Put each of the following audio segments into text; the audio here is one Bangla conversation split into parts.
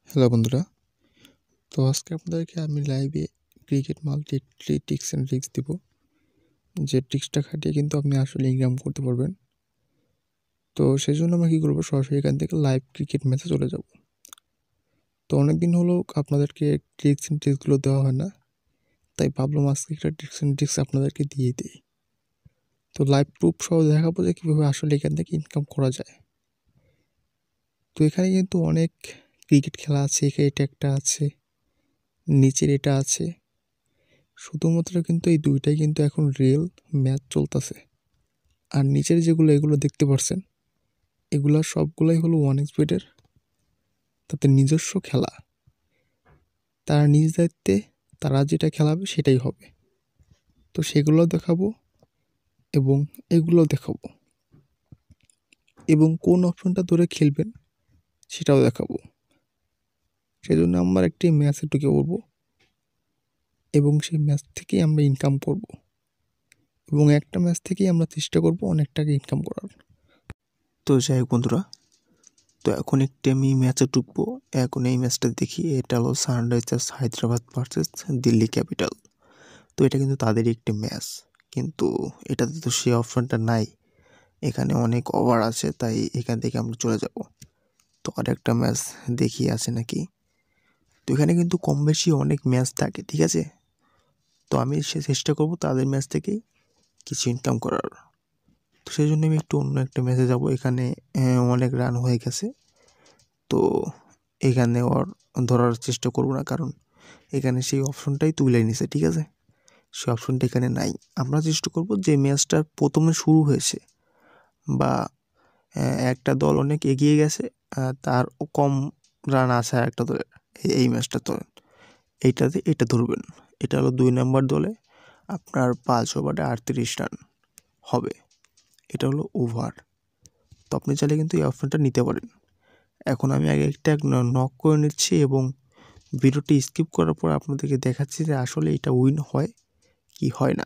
হ্যালো বন্ধুরা, তো আজকে আপনাদেরকে আমি লাইভে ক্রিকেট মাল্টি টিক্স অ্যান্ড ট্রিক্স দিব, যে ট্রিক্সটা খাটিয়ে কিন্তু আপনি আসলে ইনকাম করতে পারবেন। তো সেই জন্য আমরা কী করবো, সরাসরি এখান থেকে লাইভ ক্রিকেট ম্যাচে চলে যাব। তো অনেক দিন হলো আপনাদেরকে ট্রিক্স অ্যান্ড ট্রিক্সগুলো দেওয়া হয় না, তাই ভাবলাম আজকে একটা ট্রিক্স অ্যান্ড ট্রিক্স আপনাদেরকে দিয়ে দিই। তো লাইভ প্রুফ সহ দেখাবো যে কীভাবে আসলে এখান থেকে ইনকাম করা যায়। তো এখানে কিন্তু অনেক ক্রিকেট খেলা আছে, এখানে এটা একটা আছে, নিচের এটা আছে। শুধুমাত্র কিন্তু এই দুইটাই কিন্তু এখন রিয়েল ম্যাচ চলতেছে। আর নিচের যেগুলো এগুলো দেখতে পাচ্ছেন, এগুলো সবগুলাই হলো ওয়ান এক্সবেটের তাদের নিজস্ব খেলা। তারা নিজ দায়িত্বে তারা যেটা খেলাবে সেটাই হবে। তো সেগুলো দেখাবো এবং এগুলো দেখাবো, এবং কোন অপশনটা ধরে খেলবেন সেটাও দেখাবো। সেজন্য আমরা একটি ম্যাচে ঢুকে পড়বো এবং সেই ম্যাচ থেকেই আমরা ইনকাম করব, এবং একটা ম্যাচ থেকেই আমরা চেষ্টা করব অনেক টাকা ইনকাম করার। তো যাই হোক বন্ধুরা, তো এখন একটি আমি ম্যাচে ঢুকবো। এখন এই ম্যাচটা দেখি, এটা হলো Sunrisers Hyderabad versus Delhi capital. তো এটা কিন্তু তাদেরই একটি ম্যাচ, কিন্তু এটাতে তো সেই অপশনটা নাই। এখানে অনেক ওভার আছে, তাই এখান থেকে আমরা চলে যাব। তো আর একটা ম্যাচ দেখি আছে নাকি। তো এখানে কিন্তু কম বেশি অনেক ম্যাচ থাকে, ঠিক আছে। তো আমি চেষ্টা করব তাদের ম্যাচ থেকেই কিছু ইনকাম করার। তো সেই জন্য আমি একটু অন্য একটা ম্যাচে যাব। এখানে অনেক রান হয়ে গেছে, তো এখানে ওর ধরার চেষ্টা করব না, কারণ এখানে সেই অপশনটাই তুলে নিছে, ঠিক আছে। সেই অপশনটা এখানে নাই। আমরা চেষ্টা করব যে ম্যাচটা প্রথমে শুরু হয়েছে বা একটা দল অনেক এগিয়ে গেছে, তার কম রান আছে একটা দলের, এই ম্যাচটা তো এইটাতে এটা ধরবেন। এটা হলো 2 নম্বর দলে আপনার 5 ওভারে 38 রান হবে, এটা হলো ওভার। তো আপনি চাইলে কিন্তু এই অপশনটা নিতে পারেন। এখন আমি আগে একটা নক করে নিচ্ছি এবং ভিডিওটি স্কিপ করার পর আপনাদেরকে দেখাচ্ছি যে আসলে এটা উইন হয় কি হয় না।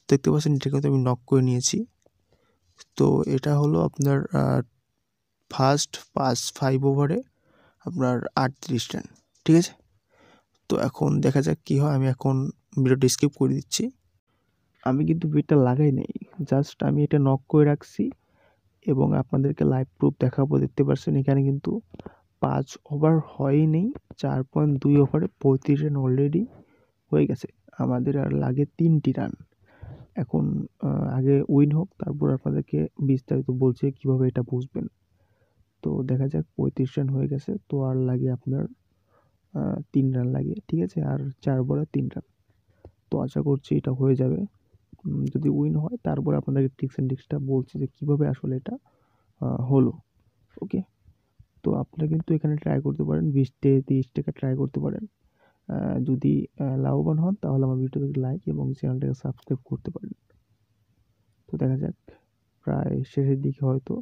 দেখতে পাচ্ছেন এটা কিন্তু আমি নক করে নিয়েছি। তো এটা হলো আপনার ফার্স্ট 5 ওভারে আপনার 38 রান, ঠিক আছে। তো এখন দেখা যাক কী হয়। আমি এখন ভিডিওটি স্কিপ করে দিচ্ছি। আমি কিন্তু ভিডিওটা লাগাই নাই, জাস্ট আমি এটা নক করে রাখছি এবং আপনাদেরকে লাইভ প্রুফ দেখাবো। দেখতে পাচ্ছেন এখানে কিন্তু 5 ওভার হয়নি, 4.2 ওভারে 35 রান অলরেডি হয়ে গেছে। আমাদের আর লাগে 3টি রান। এখন আগে উইন হোক, তারপর আপনাদেরকে বিস্তারিত বলছি কীভাবে এটা বুঝবেন। তো দেখা যাক 35 রান হয়ে গেছে, তো আর লাগে আপনার 3 রান লাগে, ঠিক আছে। আর 4 বলে 3 রান। তো আশা করছি এটা হয়ে যাবে। যদি উইন হয় তারপর আপনাদেরকে ট্রিক্স অ্যান্ড ট্রিক্সটা বলছি যে কীভাবে আসলে এটা হলো। ওকে, তো আপনারা কিন্তু এখানে ট্রাই করতে পারেন, 20 থেকে 30 টাকা ট্রাই করতে পারেন। যদি লাভবান হন তাহলে আমার ভিডিওটাকে লাইক এবং চ্যানেলটাকে সাবস্ক্রাইব করতে পারেন। তো দেখা যাক, প্রায় শেষের দিকে হয়তো।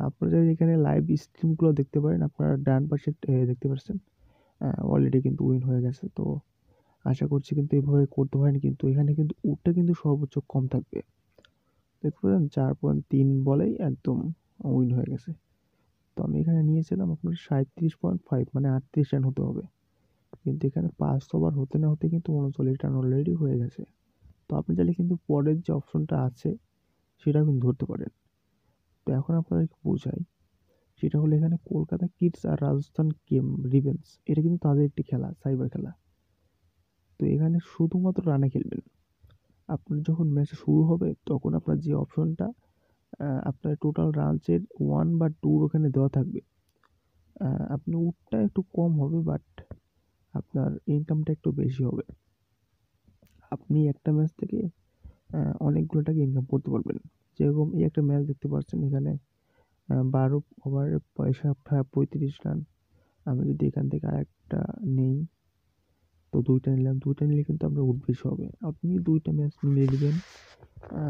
আপনারা যদি এখানে লাইভ স্ট্রিমগুলো দেখতে পারেন, আপনারা ডান পাশে দেখতে পাচ্ছেন অলরেডি কিন্তু উইন হয়ে গেছে। তো আশা করছি কিন্তু এইভাবে করতে পারেন, কিন্তু এখানে কিন্তু উডটা কিন্তু সর্বোচ্চ কম থাকবে। দেখতে পাচ্ছেন 4.3 বলেই একদম উইন হয়ে গেছে। তো আমি এখানে নিয়েছিলাম আপনার 37.5, মানে 38 রান হতে হবে, কিন্তু এখানে 5 ওভার হতে না হতে কিন্তু 39 রান অলরেডি হয়ে গেছে। তো আপনি চাইলে কিন্তু পরের যে অপশনটা আছে সেটাও কিন্তু ধরতে পারেন। তো এখন আপনাদেরকে বোঝাই, সেটা হলো এখানে কলকাতা কিডস আর রাজস্থান রিভেন্স, এটা কিন্তু তাদের একটি খেলা, সাইবার খেলা। তো এখানে শুধুমাত্র রানে খেলবেন। আপনার যখন ম্যাচ শুরু হবে তখন আপনার যে অপশনটা, আপনার টোটাল রানসের 1 বা 2 ওখানে দেওয়া থাকবে। আপনি উডটা একটু কম হবে, বাট আপনার ইনকামটা একটু বেশি হবে। আপনি একটা ম্যাচ থেকে অনেকগুলো টাকা ইনকাম করতে পারবেন। যেরকম এই একটা ম্যাচ দেখতে পাচ্ছেন, এখানে 12 ওভারে 35 রান। আমি যদি এখান থেকে আরেকটা নেই, তো 2টা নিলাম, 2টা নিলে কিন্তু আমরা উড বেশি হবে। আপনি 2টা ম্যাচ নিয়ে নেবেন।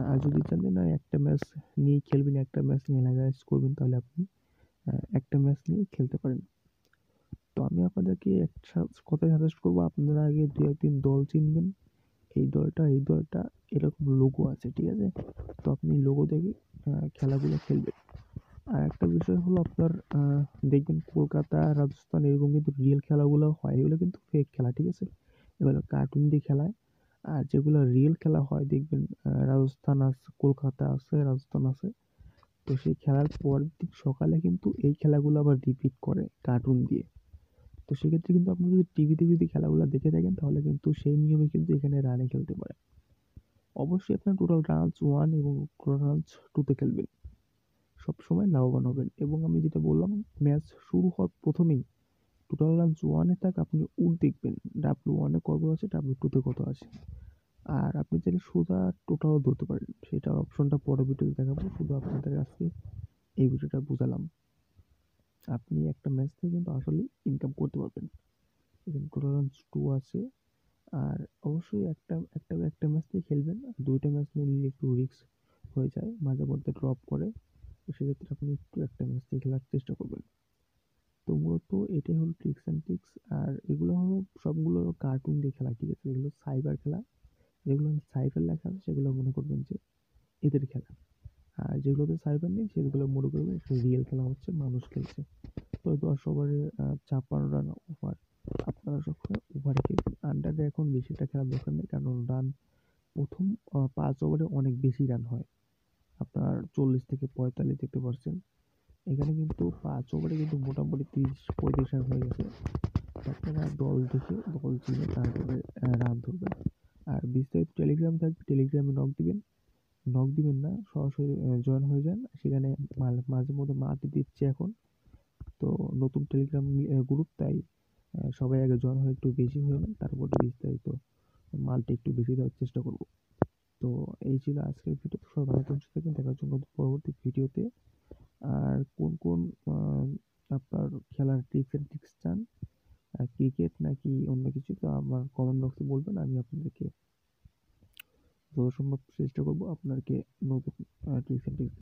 আর যদি চান যে না একটা ম্যাচ নিয়েই খেলবেন, একটা ম্যাচ নিয়ে অ্যানালাইজ করবেন, তাহলে আপনি একটা ম্যাচ নিয়েই খেলতে পারেন। তো আমি আপনাদেরকে একটা কথাই সাজেস্ট করবো, আপনারা আগে 2-1 দল চিনবেন। এই দলটা এই দলটা এরকম লোগো আছে, ঠিক আছে। তো আপনি লোগো দেখে খেলাগুলো খেলবেন। আর একটা বিষয় হলো আপনার দেখবেন কলকাতা, রাজস্থান এরকম কিন্তু রিয়েল খেলাগুলো হয়, এগুলো কিন্তু ফেক খেলা, ঠিক আছে? এগুলো কার্টুন দিয়ে খেলায়। আর যেগুলো রিয়েল খেলা হয় দেখবেন রাজস্থান আছে, কলকাতা আছে, রাজস্থান আছে। তো সেই খেলার পরের দিন সকালে কিন্তু এই খেলাগুলো আবার রিপিট করে কার্টুন দিয়ে। তো সেক্ষেত্রে কিন্তু আপনি যদি টিভিতে যদি খেলাগুলো দেখে থাকেন তাহলে কিন্তু সেই নিয়মে কিন্তু এখানে রানে খেলতে পারেন। অবশ্যই আপনার টোটাল রানস 1 এবং টোটাল রানস 2 তে খেলবেন। সবসময় লাভবান হবেন। এবং আমি যেটা বললাম, ম্যাচ শুরু হওয়ার প্রথমেই টোটাল রানস 1 এ থাক আপনি দেখবেন W1 এ কত আছে, W2 তে কত আছে। আর আপনি চাইলে সোজা টোটালও ধরতে পারেন। সেটার অপশনটা পরের ভিডিওতে দেখাবো। শুধু আপনাদের আজকে এই ভিডিওটা বুঝালাম। আপনি একটা ম্যাচ থেকে কিন্তু আসলেই ইনকাম করতে পারবেন। এখানে টোটাল রানস 2 আছে। আর অবশ্যই একটা ম্যাচ দিয়ে খেলবেন। ২টা ম্যাচ নিলে একটু রিস্ক হয়ে যায়। মাঝে মধ্যে ড্রপ করে। তো সেক্ষেত্রে আপনি একটু একটা ম্যাচ দিয়ে খেলার চেষ্টা করবেন। তো মূলত এটাই হলো ট্রিক্স অ্যান্ড টিপস। আর এগুলো হলো সবগুলো কার্টুন দিয়ে খেলা, ঠিক আছে? এগুলো সাইবার খেলা। যেগুলো সাইফার লেখা আছে সেগুলো মনে করবেন যে এদের খেলা। আর যেগুলোতে সাইবার নেই সেগুলো মনে করবেন একটা রিয়েল খেলা হচ্ছে, মানুষ খেলছে। তো ১০ ওভারে ৫৬ রান ওভার। আপনারা সবসময় ওভারে খেলবেন। আন্ডারে এখন বেশিটা খেলার দরকার নেই, কারণ রান প্রথম ৫ ওভারে অনেক বেশি রান হয়। আপনার ৪০ থেকে ৪৫ দেখতে পাচ্ছেন। এখানে কিন্তু ৫ ওভারে কিন্তু মোটামুটি ৩০-৩৫ রান হয়ে গেছে। আপনারা দল দেখে, দল চিনে তারপরে রান ধরবেন। আর বিস্তারিত টেলিগ্রাম থাকবে, টেলিগ্রামে নক দিবেন। নক দিবেন না, সরাসরি জয়েন হয়ে যান। সেখানে মাঝে মধ্যে মাটি দিচ্ছে এখন। তো নতুন টেলিগ্রাম গ্রুপ, তাই সবাই আগে জয়েন হয়ে একটু বেশি হয়ে নেন, তারপরে বিস্তারিত মালটা একটু বেশি দেওয়ার চেষ্টা করব। তো এই ছিল আজকের ভিডিও। সবাই ভালো থাকবেন, সুস্থ থাকবেন। দেখা হচ্ছে নতুন পরবর্তী ভিডিওতে। আর কোন কোন আপনার খেলার টিপস এন্ড ট্রিক্স চান, ক্রিকেট নাকি অন্য কিছু, তো আমার কমেন্ট বক্সে বলবেন। আমি আপনাদেরকে যত সম্ভব চেষ্টা করব আপনাকে নতুন ট্রিক্স এন্ড টিপস